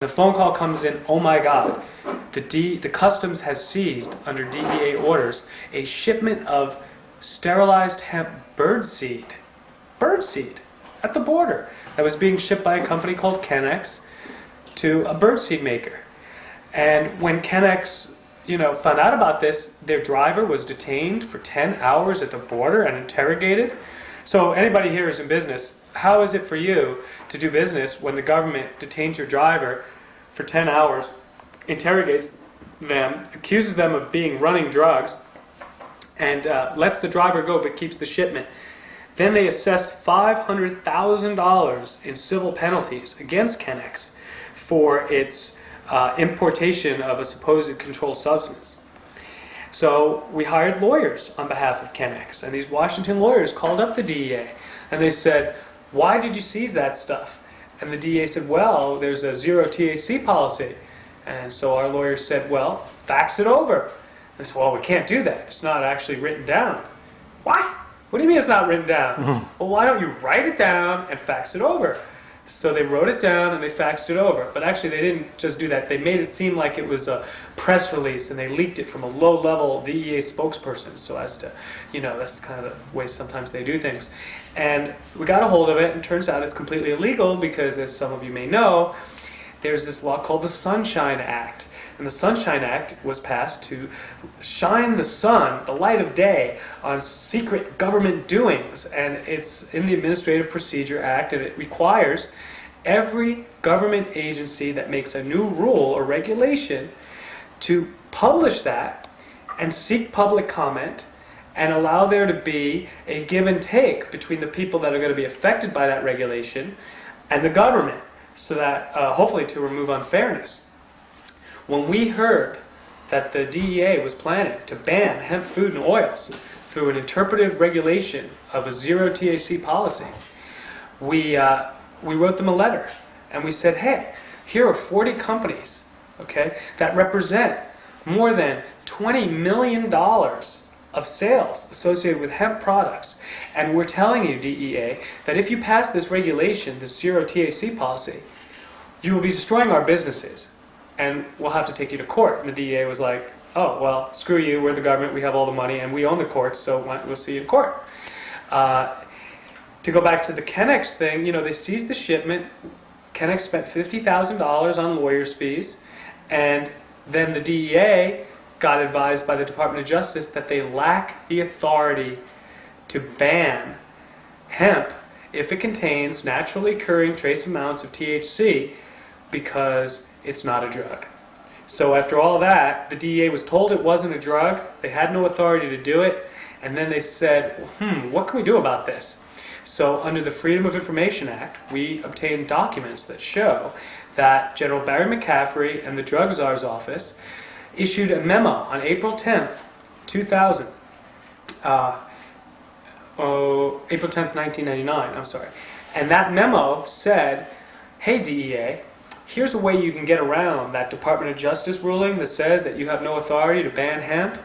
The phone call comes in, oh my God, the customs has seized, under DEA orders, a shipment of sterilized hemp birdseed at the border that was being shipped by a company called Kennex to a birdseed maker. And when Kennex, found out about this, their driver was detained for 10 hours at the border and interrogated. So anybody here is in business. How is it for you to do business when the government detains your driver for 10 hours, interrogates them, accuses them of running drugs, and lets the driver go but keeps the shipment? Then they assessed $500,000 in civil penalties against Kennex for its importation of a supposed controlled substance. So we hired lawyers on behalf of Kennex, and these Washington lawyers called up the DEA, and they said, "Why did you seize that stuff?" And the DEA said, "Well, there's a zero THC policy." And so our lawyers said, "Well, fax it over." They said, "Well, we can't do that. It's not actually written down." "What? What do you mean it's not written down?" Mm-hmm. "Well, why don't you write it down and fax it over?" So they wrote it down and they faxed it over. But actually they didn't just do that. They made it seem like it was a press release, and they leaked it from a low-level DEA spokesperson so as to, that's kind of the way sometimes they do things. And we got a hold of it, and turns out it's completely illegal because, as some of you may know, there's this law called the Sunshine Act. And the Sunshine Act was passed to shine the sun, the light of day, on secret government doings. And it's in the Administrative Procedure Act, and it requires every government agency that makes a new rule or regulation to publish that and seek public comment and allow there to be a give and take between the people that are going to be affected by that regulation and the government, so that hopefully to remove unfairness. When we heard that the DEA was planning to ban hemp food and oils through an interpretive regulation of a zero THC policy, we wrote them a letter, and we said, "Hey, here are 40 companies, that represent more than $20 million of sales associated with hemp products. And we're telling you, DEA, that if you pass this regulation, this zero THC policy, you will be destroying our businesses, and we'll have to take you to court." And the DEA was like, "Oh, well, screw you, we're the government, we have all the money, and we own the courts, so we'll see you in court." To go back to the Kennex thing, they seized the shipment. Kennex spent $50,000 on lawyers' fees, and then the DEA got advised by the Department of Justice that they lack the authority to ban hemp if it contains naturally occurring trace amounts of THC because it's not a drug. So after all that, the DEA was told it wasn't a drug, they had no authority to do it, and then they said, what can we do about this? So under the Freedom of Information Act, we obtained documents that show that General Barry McCaffrey and the Drug Czar's office issued a memo on April 10th, 2000, April 10th, 1999, I'm sorry. And that memo said, "Hey DEA, here's a way you can get around that Department of Justice ruling that says that you have no authority to ban hemp,"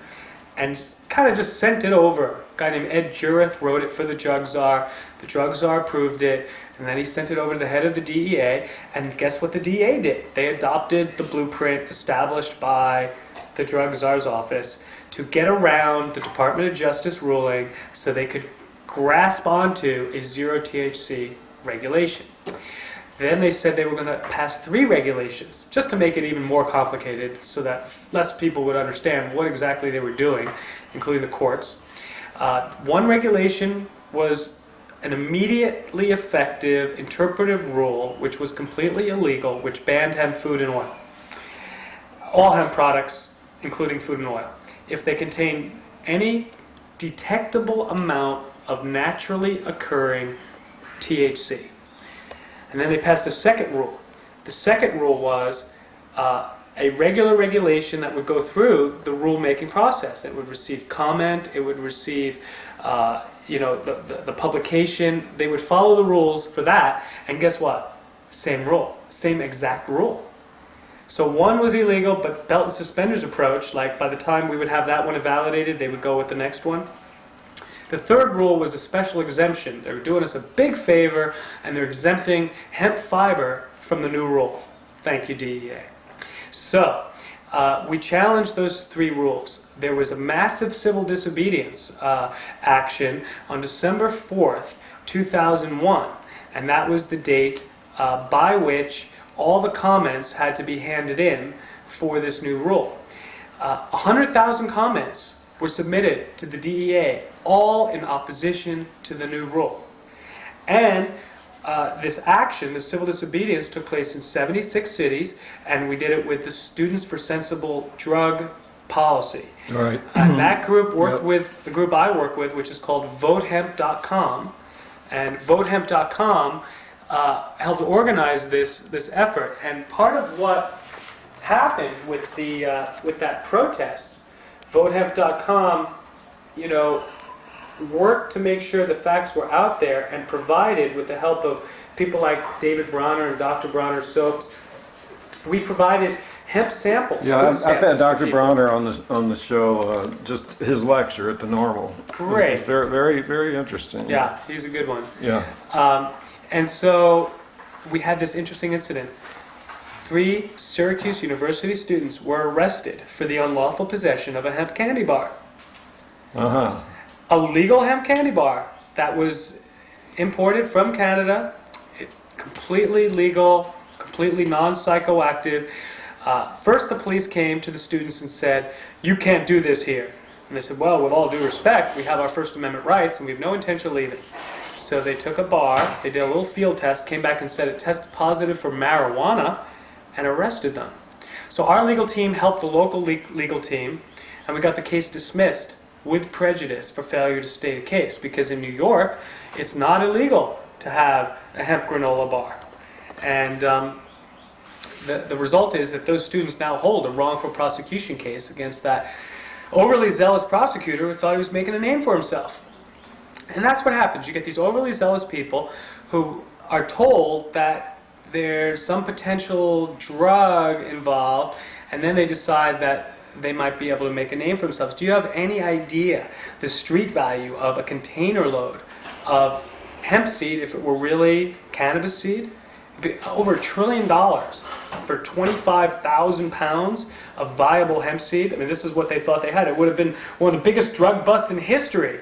and kind of just sent it over. A guy named Ed Jureth wrote it for the Drug Czar. The Drug Czar approved it, and then he sent it over to the head of the DEA, and guess what the DEA did? They adopted the blueprint established by the Drug Czar's office to get around the Department of Justice ruling so they could grasp onto a zero THC regulation. Then they said they were going to pass 3 regulations, just to make it even more complicated so that less people would understand what exactly they were doing, including the courts. One regulation was an immediately effective interpretive rule, which was completely illegal, which banned hemp food and oil. All hemp products, including food and oil, if they contain any detectable amount of naturally occurring THC. And then they passed a second rule. The second rule was a regular regulation that would go through the rule-making process. It would receive comment, it would receive the publication. They would follow the rules for that, and guess what? Same rule, same exact rule. So one was illegal, but belt and suspenders approach, like by the time we would have that one validated, they would go with the next one. The third rule was a special exemption. They were doing us a big favor, and they're exempting hemp fiber from the new rule. Thank you, DEA. So, we challenged those 3 rules. There was a massive civil disobedience action on December 4th, 2001, and that was the date by which all the comments had to be handed in for this new rule. 100,000 comments were submitted to the DEA, all in opposition to the new rule. And this action, the civil disobedience, took place in 76 cities, and we did it with the Students for Sensible Drug Policy. All right. And that group worked with the group I work with, which is called VoteHemp.com. And VoteHemp.com helped organize this effort. And part of what happened with that protest, VoteHemp.com, worked to make sure the facts were out there and provided, with the help of people like David Bronner and Dr. Bronner Soaps, we provided hemp samples. Yeah, I've had Dr. Bronner on the show, just his lecture at the Normal. Great. It was very, very, very interesting. Yeah, he's a good one. Yeah. And so we had this interesting incident. 3 Syracuse University students were arrested for the unlawful possession of a hemp candy bar. Uh-huh. A legal hemp candy bar that was imported from Canada, completely legal, completely non-psychoactive. First, the police came to the students and said, "You can't do this here." And they said, "Well, with all due respect, we have our First Amendment rights and we have no intention of leaving." So they took a bar, they did a little field test, came back and said it tested positive for marijuana, and arrested them. So our legal team helped the local legal team, and we got the case dismissed with prejudice for failure to state a case, because in New York, it's not illegal to have a hemp granola bar. And the result is that those students now hold a wrongful prosecution case against that overly zealous prosecutor who thought he was making a name for himself. And that's what happens. You get these overly zealous people who are told that there's some potential drug involved, and then they decide that they might be able to make a name for themselves. Do you have any idea the street value of a container load of hemp seed, if it were really cannabis seed? It'd be over $1 trillion for 25,000 pounds of viable hemp seed. I mean, this is what they thought they had. It would have been one of the biggest drug busts in history.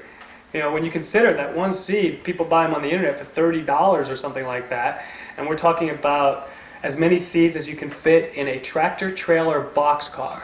When you consider that one seed, people buy them on the internet for $30 or something like that, and we're talking about as many seeds as you can fit in a tractor-trailer boxcar.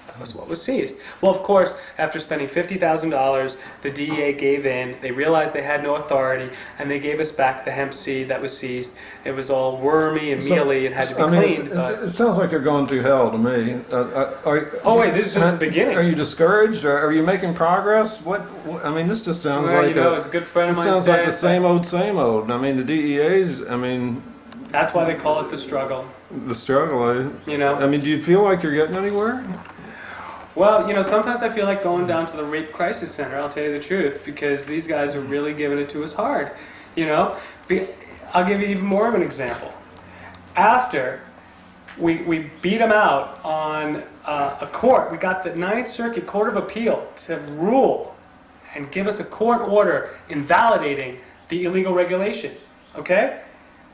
That was what was seized. Well, of course, after spending $50,000, the DEA gave in. They realized they had no authority, and they gave us back the hemp seed that was seized. It was all wormy and mealy and had to be cleaned. It sounds like you're going through hell to me. Oh wait, this is just the beginning. Are you discouraged? Or are you making progress? I mean, this just sounds like as a good friend of mine sounds said, like the same old, same old. I mean, the DEA's. I mean, that's why they call it the struggle. The struggle. I mean, do you feel like you're getting anywhere? Well, sometimes I feel like going down to the rape crisis center, I'll tell you the truth, because these guys are really giving it to us hard. I'll give you even more of an example. After we beat them out on a court, we got the Ninth Circuit Court of Appeal to rule and give us a court order invalidating the illegal regulation, okay?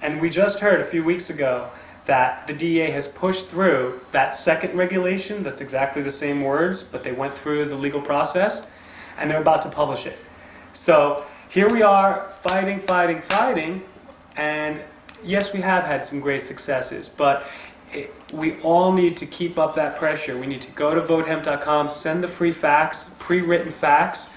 And we just heard a few weeks ago that the DEA has pushed through that second regulation. That's exactly the same words, but they went through the legal process, and they're about to publish it. So here we are fighting, and yes, we have had some great successes, but we all need to keep up that pressure. We need to go to votehemp.com, send the free facts, pre-written facts,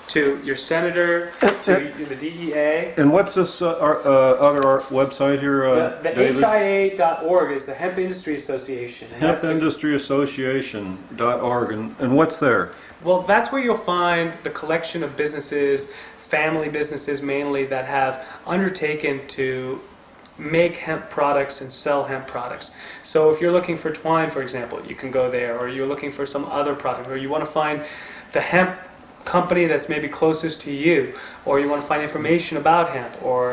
to your senator, to the DEA. And what's this other website here, The David? HIA.org is the Hemp Industry Association. HempIndustryAssociation.org. And what's there? Well, that's where you'll find the collection of businesses, family businesses mainly, that have undertaken to make hemp products and sell hemp products. So if you're looking for twine, for example, you can go there, or you're looking for some other product, or you want to find the hemp company that's maybe closest to you, or you want to find information about hemp, or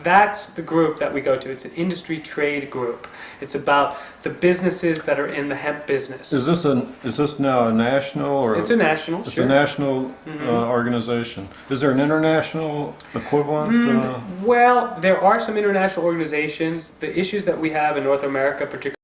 that's the group that we go to. It's an industry trade group. It's about the businesses that are in the hemp business. Is this now a national or? It's a national, It's sure. a national organization. Is there an international equivalent? Well, there are some international organizations. The issues that we have in North America, particularly